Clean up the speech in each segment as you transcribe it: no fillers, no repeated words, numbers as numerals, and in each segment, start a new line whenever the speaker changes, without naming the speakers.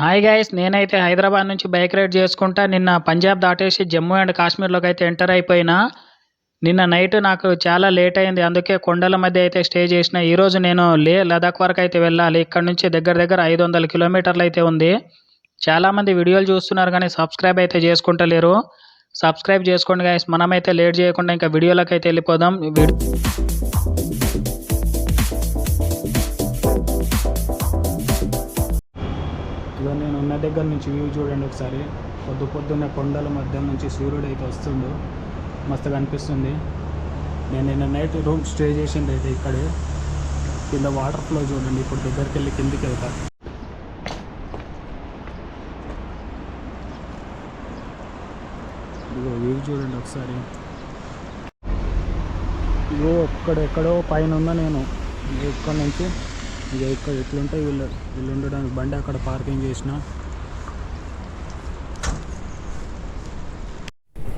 Hi guys నేనైతే హైదరాబాద్ నుంచి bike ride చేసుకుంటా నిన్న పంజాబ్ దాటేసి జమ్మూ అండ్ కాశ్మీర్లోకి అయితే ఎంటర్ అయిపోయినా. నిన్న నైట్ నాకు చాలా లేట్ అయింది, అందుకే కొండల మధ్య అయితే స్టే చేసిన. ఈరోజు నేను లదాఖ్ వరకు అయితే వెళ్ళాలి. ఇక్కడ నుంచి దగ్గర దగ్గర 500 కిలోమీటర్లు అయితే ఉంది. చాలామంది వీడియోలు చూస్తున్నారు కానీ సబ్స్క్రైబ్ అయితే చేసుకుంటలేరు. సబ్స్క్రైబ్ చేసుకోండి గైస్. మనమైతే లేట్ చేయకుండా ఇంకా వీడియోలోకి అయితే వెళ్ళిపోదాం. ఇక నేను ఉన్న దగ్గర నుంచి వ్యూ చూడండి ఒకసారి. పొద్దున్న కొండల మధ్య నుంచి సూర్యుడు అయితే వస్తుండు, మస్తుగా అనిపిస్తుంది. నేను నిన్న నైట్ రూమ్ స్టే చేసింది అయితే ఇక్కడే. కింద వాటర్ ఫ్లో చూడండి. ఇప్పుడు దగ్గరికి వెళ్ళి కిందికి వెళ్తా. ఇగో వ్యూ చూడండి ఒకసారి. ఇగో ఎక్కడెక్కడో పైన ఉన్నా నేను. ఇక్కడ నుంచి ఇక ఇక్కడ ఎట్లుంటే వీళ్ళు ఉండడానికి బండి అక్కడ పార్కింగ్ చేసిన.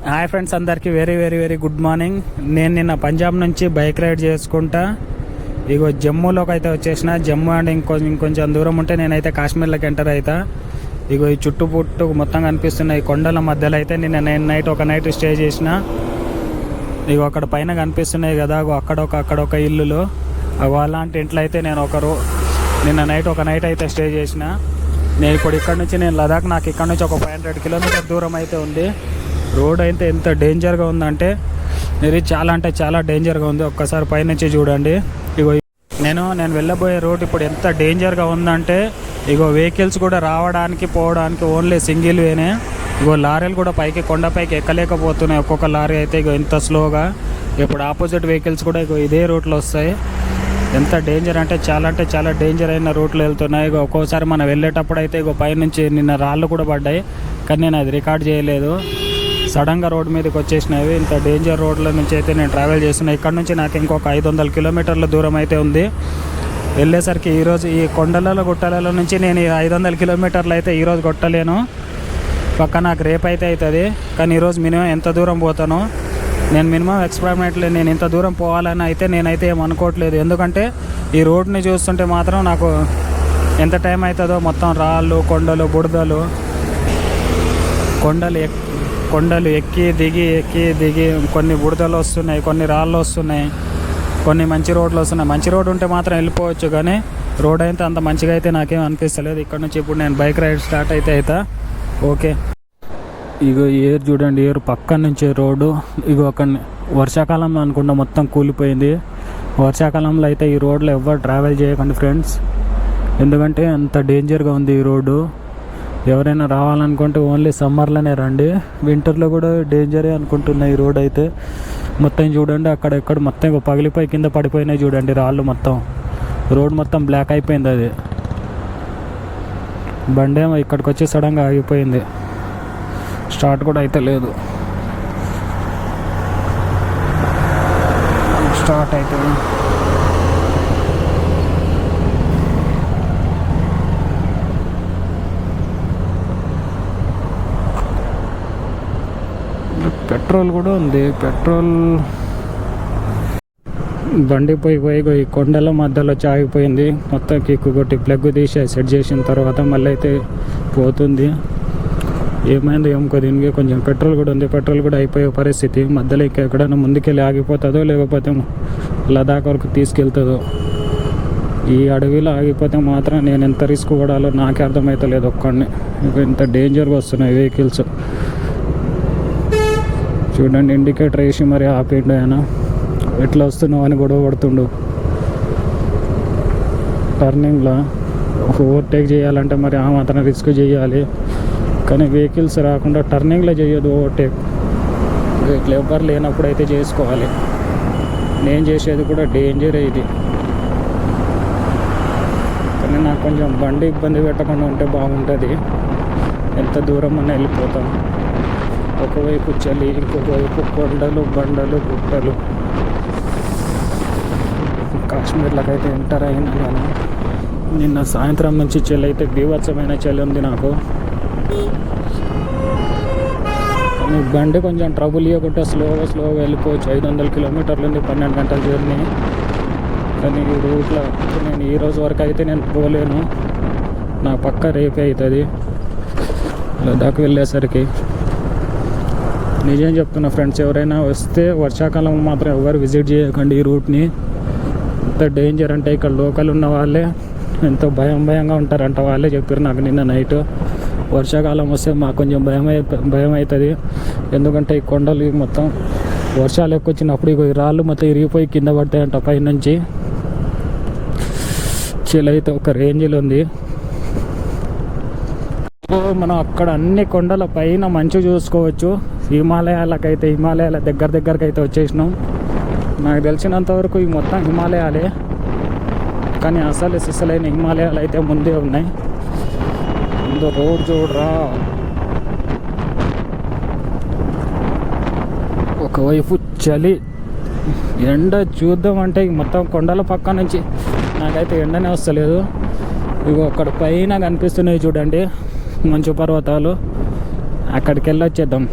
హాయ్ ఫ్రెండ్స్, అందరికీ very very very good morning. నేను నిన్న పంజాబ్ నుంచి బైక్ రైడ్ చేసుకుంటా ఇగో జమ్మూలోకి అయితే వచ్చేసిన. జమ్మూ అండ్ ఇంకొంచెం దూరం ఉంటే నేనైతే కాశ్మీర్లోకి ఎంటర్ అవుతా. ఇగో ఈ చుట్టుపుట్టు మొత్తం కనిపిస్తున్నాయి కొండల మధ్యలో అయితే నేను నైట్ ఒక నైట్ స్టే చేసిన. ఇగో అక్కడ పైన కనిపిస్తున్నాయి కదా, అక్కడొక ఇల్లులు. అలాంటి ఇంట్లో అయితే నేను నిన్న నైట్ ఒక నైట్ అయితే స్టే చేసిన. నేను ఇప్పుడు ఇక్కడ నుంచి లదాఖ్ నాకు ఇక్కడ నుంచి ఒక 500 కిలోమీటర్ దూరం అయితే ఉంది. రోడ్ అయితే ఎంత డేంజర్గా ఉందంటే ఇది చాలా డేంజర్గా ఉంది. ఒక్కసారి పైనుంచి చూడండి. ఇగో నేను వెళ్ళబోయే రోడ్ ఇప్పుడు ఎంత డేంజర్గా ఉందంటే ఇగో వెహికల్స్ కూడా రావడానికి పోవడానికి ఓన్లీ సింగిల్ వేనే. ఇగో లారీలు కూడా కొండపైకి ఎక్కలేకపోతున్నాయి. ఒక్కొక్క లారీ అయితే ఇగో ఇంత స్లోగా. ఇప్పుడు ఆపోజిట్ వెహికల్స్ కూడా ఇగో ఇదే రూట్లో వస్తాయి. ఎంత డేంజర్ అంటే చాలా డేంజర్ అయిన రూట్లో వెళ్తున్నాయి. ఇక ఒక్కోసారి మనం వెళ్ళేటప్పుడు అయితే ఇక పైనుంచి నిన్న రాళ్ళు కూడా పడ్డాయి, కానీ నేను అది రికార్డ్ చేయలేదు. సడన్గా రోడ్ మీదకి వచ్చేసినవి. ఇంత డేంజర్ రోడ్ల నుంచి అయితే నేను ట్రావెల్ చేస్తున్నాను. ఇక్కడ నుంచి నాకు ఇంకొక 500 కిలోమీటర్ల దూరం అయితే ఉంది వెళ్ళేసరికి. ఈరోజు ఈ కొండలలో గుట్టలలో నుంచి నేను 500 కిలోమీటర్లు అయితే ఈరోజు కొట్టలేను. పక్క నాకు రేపు అయితే అవుతుంది. కానీ ఈరోజు మినిమం ఎంత దూరం పోతానో నేను మినిమం ఎక్స్పెరిమెంట్లు నేను ఇంత దూరం పోవాలని అయితే నేనైతే ఏం అనుకోవట్లేదు. ఎందుకంటే ఈ రోడ్ని చూస్తుంటే మాత్రం నాకు ఎంత టైం అవుతుందో. మొత్తం రాళ్ళు, కొండలు, బుడదలు, కొండలు ఎక్కి దిగి కొన్ని బుడదలు వస్తున్నాయి, కొన్ని రాళ్ళు వస్తున్నాయి, కొన్ని మంచి రోడ్లు వస్తున్నాయి. మంచి రోడ్ ఉంటే మాత్రం వెళ్ళిపోవచ్చు, కానీ రోడ్ అయితే అంత మంచిగా అయితే నాకేం అనిపిస్తలేదు. ఇక్కడ నుంచి ఇప్పుడు నేను బైక్ రైడ్ స్టార్ట్ అవుతా. ఓకే, ఇగో ఏరు చూడండి. ఏరు పక్కన నుంచి రోడ్డు. ఇగో అక్కడ వర్షాకాలంలో అనుకుంటా మొత్తం కూలిపోయింది. వర్షాకాలంలో అయితే ఈ రోడ్లో ఎవ్వరు ట్రావెల్ చేయకండి ఫ్రెండ్స్, ఎందుకంటే అంత డేంజర్గా ఉంది ఈ రోడ్డు. ఎవరైనా రావాలనుకుంటే ఓన్లీ సమ్మర్లోనే రండి. వింటర్లో కూడా డేంజరే అనుకుంటున్నా ఈ రోడ్ అయితే. మొత్తం చూడండి అక్కడెక్కడ మొత్తం పగిలిపోయి కింద పడిపోయినాయి చూడండి రాళ్ళు. మొత్తం రోడ్ మొత్తం బ్లాక్ అయిపోయింది. అది బండి ఏమో ఇక్కడికి వచ్చి సడన్గా ఆగిపోయింది. స్టార్ట్ కూడా అయితే లేదు. స్టార్ట్ అవుతుంది. పెట్రోల్ కూడా ఉంది. పెట్రోల్ బండి పోయి ఈ కొండల మధ్యలో వచ్చి ఆగిపోయింది. మొత్తం కిక్కు కొట్టి ప్లగ్ తీసి సెట్ చేసిన తర్వాత మళ్ళీ అయితే పోతుంది. ఏమైందో ఏమో దీనికి కొంచెం పెట్రోల్ కూడా ఉంది. పెట్రోల్ కూడా అయిపోయే పరిస్థితి. మధ్యలో ఇంకా ఎక్కడైనా ముందుకెళ్ళి ఆగిపోతుందో లేకపోతే లదాఖ్ వరకు తీసుకెళ్తుందో. ఈ అడవిలో ఆగిపోతే మాత్రం నేను ఎంత రిస్క్ పడాలో నాకే అర్థమవుతలేదు ఒక్కడిని. ఇంకా ఇంత డేంజర్గా వస్తున్నాయి వెహికల్స్. చూడండి, ఇండికేటర్ వేసి మరి ఆపిండు ఆయన. ఎట్లా వస్తున్నావు అని గొడవ పడుతుండు. టర్నింగ్లో ఓవర్టేక్ చేయాలంటే మరి ఆ మాత్రం రిస్క్ చేయాలి, కానీ వెహికల్స్ రాకుండా టర్నింగ్లో చేయొద్దు ఓవర్టేక్. ఇట్లా ఎవ్వరు లేనప్పుడు అయితే చేసుకోవాలి. నేను చేసేది కూడా డేంజరే ఇది, కానీ నాకు కొంచెం బండి ఇబ్బంది పెట్టకుండా ఉంటే బాగుంటుంది. ఎంత దూరం అన్నా వెళ్ళిపోతాం. ఒకవైపు చలి, ఇంకొక వైపు కొండలు, బండలు, గుట్టలు. కాశ్మీర్లోకి అయితే ఎంటర్ అయినా కానీ నిన్న సాయంత్రం నుంచి చలి అయితే బీభత్సమైన చలి ఉంది నాకు. మీ బండి కొంచెం ట్రబుల్ ఇవ్వకుండా స్లోగా వెళ్ళిపోవచ్చు. 500 కిలోమీటర్లు ఉంది, 12 గంటల జర్నీ. కానీ ఈ రూట్లో నేను ఈ రోజు వరకు అయితే నేను పోలేను. నా పక్క రేపే అవుతుంది లదాఖ్ వెళ్ళేసరికి. నిజం చెప్తున్నా ఫ్రెండ్స్, ఎవరైనా వస్తే వర్షాకాలం మాత్రం ఎవరు విజిట్ చేయకండి ఈ రూట్ని. ఎంత డేంజర్ అంటే ఇక్కడ లోకల్ ఉన్న వాళ్ళే ఎంతో భయంగా ఉంటారంట. వాళ్ళే చెప్పారు నాకు నిన్న నైట్. వర్షాకాలం వస్తే మాకు కొంచెం భయం అవుతుంది, ఎందుకంటే ఈ కొండలు మొత్తం వర్షాలు ఎక్కువ వచ్చినప్పుడు ఈ రాళ్ళు మొత్తం ఇరిగిపోయి కింద పడతాయంట పైనుంచి. చలి అయితే ఒక రేంజ్లో ఉంది. మనం అక్కడ అన్ని కొండల పైన మంచు చూసుకోవచ్చు. హిమాలయాల దగ్గరికి అయితే వచ్చేసినాం. నాకు తెలిసినంత వరకు ఈ మొత్తం హిమాలయాలే, కానీ సిసలైన హిమాలయాలు అయితే ముందే ఉన్నాయి. ముందు రోడ్ చూడరా, ఒకవైపు చలి, ఎండ చూద్దామంటే మొత్తం కొండల పక్క నుంచి నాకైతే ఎండనే వస్తలేదు. ఇగో అక్కడ పైన కనిపిస్తున్నాయి చూడండి మంచు పర్వతాలు, అక్కడికి వెళ్ళొచ్చేద్దాం.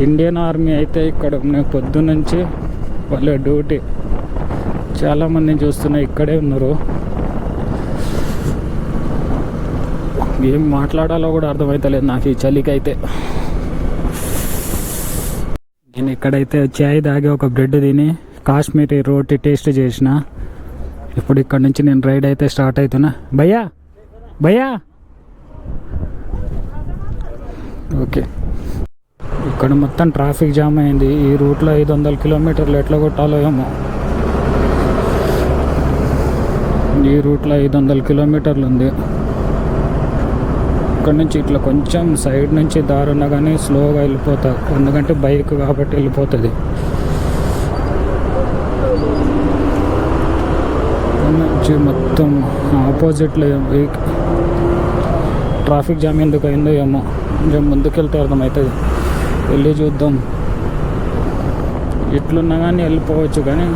ఇండియన్ ఆర్మీ అయితే ఇక్కడ పొద్దున్నుంచి వాళ్ళ డ్యూటీ, చాలామందిని చూస్తున్నా ఇక్కడే ఉన్నారు. ఏం మాట్లాడాలో కూడా అర్థమవుతలేదు నాకు ఈ చలికి అయితే. నేను ఇక్కడైతే చాయ్ తాగి ఒక బ్రెడ్ తిని కాశ్మీరీ రోటీ టేస్ట్ చేసిన. ఇప్పుడు ఇక్కడ నుంచి నేను రైడ్ అయితే స్టార్ట్ అవుతున్నా. భయ్యా ఓకే. ఇక్కడ మొత్తం ట్రాఫిక్ జామ్ అయింది. ఈ రూట్లో 500 కిలోమీటర్లు ఎట్లా కొట్టాలో ఏమో. ఈ రూట్లో 500 కిలోమీటర్లు ఉంది. ఇక్కడ నుంచి ఇట్లా కొంచెం సైడ్ నుంచి దారి ఉన్నా కానీ స్లోగా వెళ్ళిపోతా, ఎందుకంటే బైక్ కాబట్టి వెళ్ళిపోతుంది. నుంచి మొత్తం ఆపోజిట్లో ట్రాఫిక్ జామ్ ఎందుకు అయిందో ఏమో. కొంచెం ముందుకెళ్తే అర్థమవుతుంది, వెళ్ళి చూద్దాం. ఇట్లున్నా కానీ వెళ్ళిపోవచ్చు, కానీ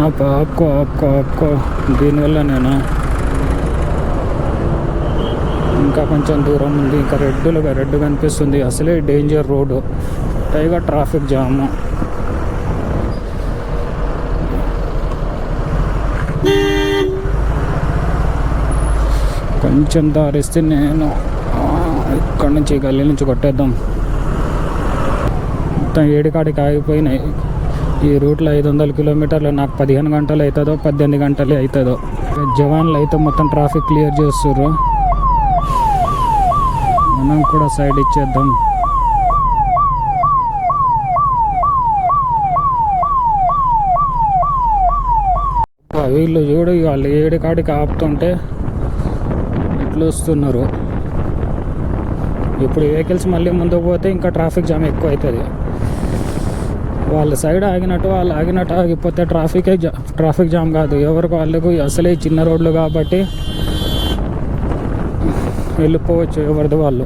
ఆపుకో దీనివల్ల నేను ఇంకా కొంచెం దూరం ఉంది. ఇంకా రెడ్ కనిపిస్తుంది. అసలే డేంజర్ రోడ్డు, పైగా ట్రాఫిక్ జాము. కొంచెం దారిస్తే నేను ఇక్కడ నుంచి గల్లీ నుంచి కొట్టేద్దాం. మొత్తం 7 కాడికి ఆగిపోయినాయి. ఈ రూట్లో 500 కిలోమీటర్లు నాకు 15 గంటలు అవుతుందో 18 గంటలు అవుతుందో. జవాన్లు అయితే మొత్తం ట్రాఫిక్ క్లియర్ చేస్తుర్రు. మనం కూడా సైడ్ ఇచ్చేద్దాం. వీళ్ళు చూడు, వాళ్ళు 7 కాడికి ఆపుతుంటే ఇట్లా వస్తున్నారు. ఇప్పుడు వెహికల్స్ మళ్ళీ ముందుకు పోతే ఇంకా ట్రాఫిక్ జామ్ ఎక్కువ అవుతుంది. వాళ్ళ సైడ్ వాళ్ళు ఆగినట్టు ఆగిపోతే ట్రాఫిక్ జామ్ కాదు, ఎవరికి వాళ్ళకు అసలే చిన్న రోడ్లు కాబట్టి వెళ్ళిపోవచ్చు ఎవరిది వాళ్ళు.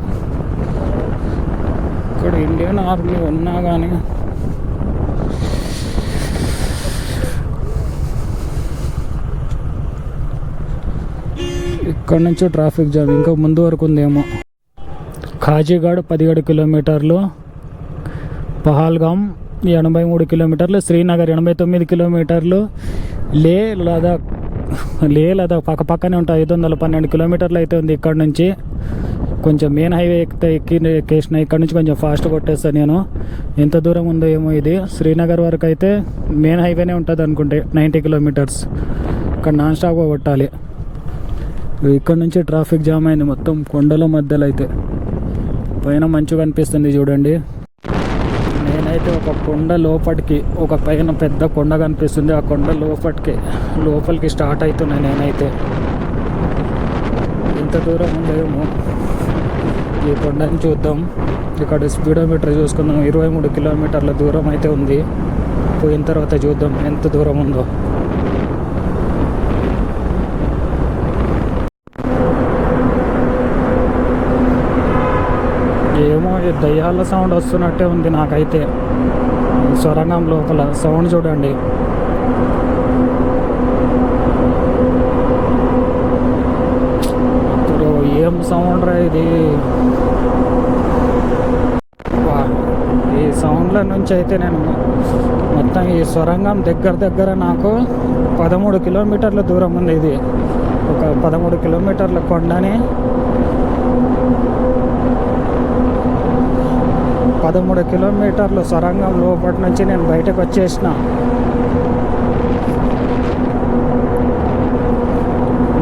ఇక్కడ ఇండియన్ ఆర్మీ ఉన్నా కానీ ఇక్కడ నుంచి ట్రాఫిక్ జామ్ ఇంకా ముందు వరకు ఉందేమో. ఖాజీఘాట్ 17 కిలోమీటర్లు, పహల్గామ్ 83 కిలోమీటర్లు, శ్రీనగర్ 89 కిలోమీటర్లు, లే లదాఖ్ పక్కనే ఉంటాయి 512 కిలోమీటర్లు అయితే ఉంది. ఇక్కడ నుంచి కొంచెం మెయిన్ హైవే ఎక్కేసిన. ఇక్కడ నుంచి కొంచెం ఫాస్ట్ కొట్టేస్తాను నేను. ఎంత దూరం ఉందో ఏమో ఇది. శ్రీనగర్ వరకు అయితే మెయిన్ హైవేనే ఉంటుంది అనుకుంటే 90 కిలోమీటర్స్. ఇక్కడ నాన్ స్టాప్గా కొట్టాలి. ఇక్కడ నుంచి ట్రాఫిక్ జామ్ అయింది మొత్తం కొండల మధ్యలో. అయితే పైన మంచిగా కనిపిస్తుంది చూడండి. నేనైతే ఒక కొండ ఒక పైన పెద్ద కొండ కనిపిస్తుంది. ఆ కొండ లోపలికి స్టార్ట్ అవుతున్నాయి. నేనైతే ఎంత దూరం ఉందేమో ఈ కొండని చూద్దాం. ఇక్కడ స్పీడోమీటర్ చూసుకుందాం. 23 కిలోమీటర్ల దూరం అయితే ఉంది. పోయిన తర్వాత చూద్దాం ఎంత దూరం ఉందో. ఏమో దయ్యాల సౌండ్ వస్తున్నట్టే ఉంది నాకైతే. సొరంగం లోపల సౌండ్ చూడండి. ఇప్పుడు ఏం సౌండ్ రా ఇది. ఈ సౌండ్లో కిలోమీటర్ల నుంచి అయితే నేను మొత్తం ఈ సొరంగం దగ్గర నాకు 13 కిలోమీటర్ల దూరం ఉంది. ఇది ఒక 13 కిలోమీటర్ల కొండని 13 కిలోమీటర్ల సొరంగం లోపటి నుంచి నేను బయటకు వచ్చేసిన.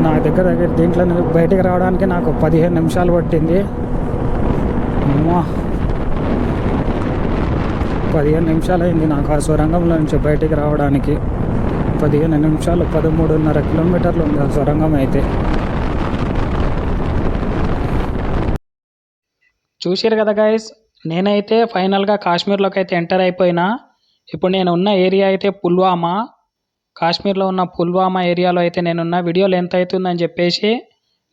నా దగ్గర దీంట్లో బయటకు రావడానికి నాకు 15 నిమిషాలు పట్టింది. 15 నిమిషాలు అయింది నాకు ఆ సొరంగంలో నుంచి బయటికి రావడానికి. 15 నిమిషాలు 13.5 కిలోమీటర్లు ఉంది ఆ సొరంగం అయితే. చూసారు కదా గైస్, నేనైతే ఫైనల్గా కాశ్మీర్లోకి అయితే ఎంటర్ అయిపోయినా. ఇప్పుడు నేను ఉన్న ఏరియా అయితే పుల్వామా, కాశ్మీర్లో ఉన్న పుల్వామా ఏరియాలో అయితే నేనున్న. వీడియో లెంత్ అవుతుందని చెప్పేసి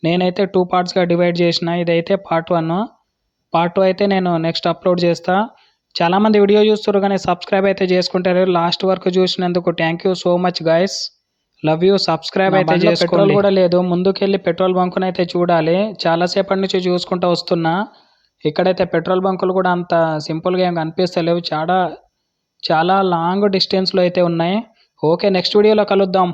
నేనైతే 2 పార్ట్స్గా డివైడ్ చేసిన. ఇదైతే పార్ట్ 1. పార్ట్ 2 అయితే నేను నెక్స్ట్ అప్లోడ్ చేస్తా. చాలామంది వీడియో చూస్తారు కానీ సబ్స్క్రైబ్ అయితే చేసుకుంటారు. లాస్ట్ వరకు చూసినందుకు thank you so much guys, love you. Subscribe అయితే చేసుకోండి. పెట్రోల్ కూడా లేదు, ముందుకెళ్ళి పెట్రోల్ బంకును అయితే చూడాలి. చాలాసేపటి నుంచి చూసుకుంటూ వస్తున్నా. ఇక్కడైతే పెట్రోల్ బంకులు కూడా అంత సింపుల్గా ఏం కనిపిస్తలేవు, చాలా లాంగ్ డిస్టెన్స్లో అయితే ఉన్నాయి. ఓకే, నెక్స్ట్ వీడియోలో కలుద్దాం.